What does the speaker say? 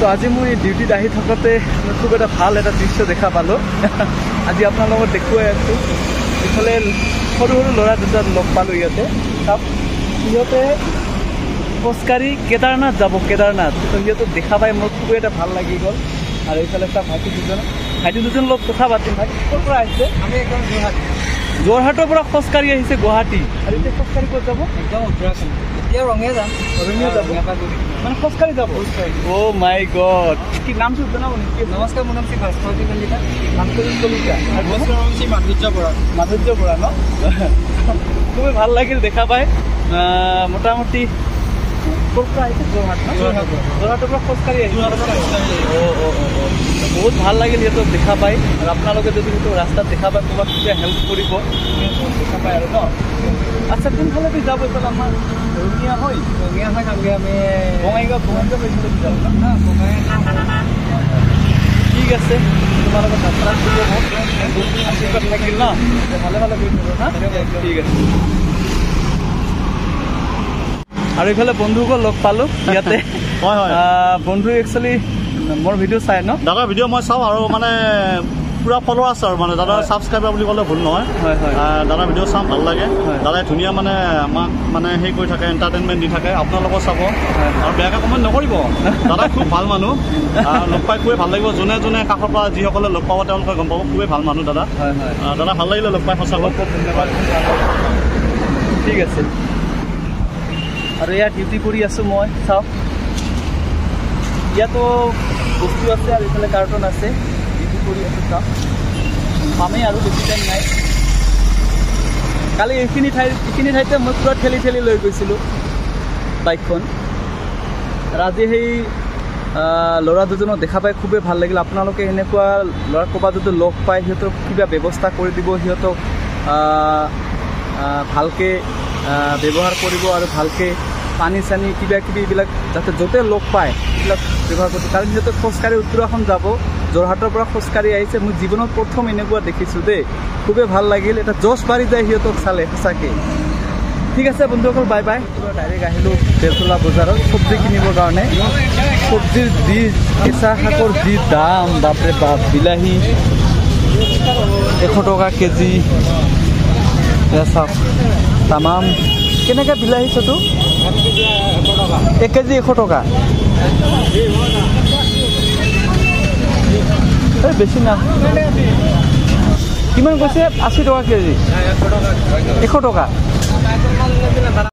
তো আজি মই ডিউটিত আহি থাকোঁতে খুব এটা ভাল এটা দৃশ্য দেখা পালোঁ। আজি আপোনাৰ লগত দেখুৱাই আছোঁ। ইফালে সৰু সৰু ল'ৰা দুটা লগ পালোঁ ইয়াতে। চাওক সিহঁতে খোজকাঢ়ি কেদাৰনাথ যাব, কেদাৰনাথ। তো সিহঁতক দেখা পাই মোৰ খুবেই এটা ভাল লাগি গ'ল। আৰু এইফালে এটা ভাইটি দুজন লগ কথা পাতিম। ভাইটি ক'ৰ পৰা আহিছে? আমি একদম যোৰহাটৰ পৰা খোজকাঢ়ি আহিছে গুৱাহাটী। আৰু এতিয়া খোজকাঢ়ি ক'ত যাব? একদম উত্তৰাখণ্ড। এতিয়া ৰঙিয়া যাম। ৰঙিয়া যাব মানে খোজকাঢ়ি যাব? অ' মাই গড। কি নামটো জনাব নেকি? নমস্কাৰ, মোৰ নাম শ্ৰী ভাস্কৰজী কলিতা। ভাস্কৰজী কলিতা। আৰু মোৰ নাম শ্ৰী মাধুৰ্য বৰা। মাধুৰ্য বৰা ন? খুবেই ভাল লাগিল দেখা পাই। মোটামুটি ক'ৰ পৰা আহিছে? যোৰহাট ন? যোৰহাটৰ পৰা খোজকাঢ়ি আহিছে। বহুত ভাল লাগিল সিহঁতক দেখা পাই। আৰু আপোনালোকে যদি সেইটো ৰাস্তাত দেখা পায় ক'ৰবাত কিবা হেল্প কৰিব দেখা পায় আৰু ন? আচ্ছা, কোনফালেদি যাব? এইফালে আমাৰ ৰঙিয়া হৈ যামগৈ আমি। বঙাইগাঁও গৈছিলোঁ যাব ন? ঠিক আছে, তোমালোকৰ যাত্ৰা কৰিব আশীৰ্বাদ থাকিল ন? ভালে ভালে গৈ থাকোঁ হা? ঠিক আছে। আৰু এইফালে বন্ধুকো লগ পালোঁ ইয়াতে। হয় হয়, বন্ধু একচুৱেলি মোৰ ভিডিঅ' চাই ন? দাদাৰ ভিডিঅ' মই চাওঁ আৰু মানে পুৰা ফলোৱাৰ আছে আৰু মানে দাদাৰ ছাবস্ক্ৰাইবাৰ বুলি ক'লে ভুল নহয়। হয় হয়, দাদাৰ ভিডিঅ' চাওঁ, ভাল লাগে। দাদাই ধুনীয়া মানে আমাক মানে হেৰি কৰি থাকে, এণ্টাৰটেইনমেণ্ট দি থাকে। আপোনালোকৰ চাব আৰু বেয়াকৈ কমেণ্ট নকৰিব। দাদা খুব ভাল মানুহ, লগ পাই খুবেই ভাল লাগিব। যোনে যোনে কাষৰ পৰা যিসকলে লগ পাব তেওঁলোকে গম পাব খুবেই ভাল মানুহ দাদা। হয় হয়, দাদা ভাল লাগিলে লগ পাই, সঁচাকৈ ধন্যবাদ। ঠিক আছে। আৰু ইয়াত ডিউটি কৰি আছোঁ মই। চাওক ইয়াতো বস্তু আছে আৰু এইফালে কাৰ্টন আছে। ডিউটি কৰি আছোঁ, চাওক পামেই আৰু বেছি টাইম নাই। কালি এইখিনি ঠাইতে মই পুৰা ঠেলি লৈ গৈছিলোঁ বাইকখন। আৰু আজি সেই ল'ৰা দুজনক দেখা পাই খুবেই ভাল লাগিল। আপোনালোকে এনেকুৱা ল'ৰা ক'ৰবাত যদি লগ পায় সিহঁতক কিবা ব্যৱস্থা কৰি দিব, সিহঁতক ভালকৈ ব্যৱহাৰ কৰিব আৰু ভালকৈ পানী চানী কিবা কিবি এইবিলাক যাতে য'তে লগ পায় এইবিলাক ব্যৱহাৰ কৰিব। কাৰণ সিহঁতে খোজকাঢ়ি উত্তৰাখণ্ড যাব, যোৰহাটৰ পৰা খোজকাঢ়ি আহিছে। মই জীৱনত প্ৰথম এনেকুৱা দেখিছোঁ দেই, খুবেই ভাল লাগিল। এটা জছ বাঢ়ি যায় সিহঁতক চালে সঁচাকৈ। ঠিক আছে বন্ধুসকল, বাই বাই। ডাইৰেক্ট আহিলোঁ বেলতলা বজাৰত চব্জি কিনিবৰ কাৰণে। চব্জিৰ যি কেঁচা শাকৰ যি দাম, বাপৰে বাপ। বিলাহী 100 টকা কেজি। চাওক তামাম। কেনেকৈ বিলাহী চটো? 1 কেজি 100 টকা। এই বেছি না, কিমান কৈছে? 80 টকা কেজি, 100 টকা।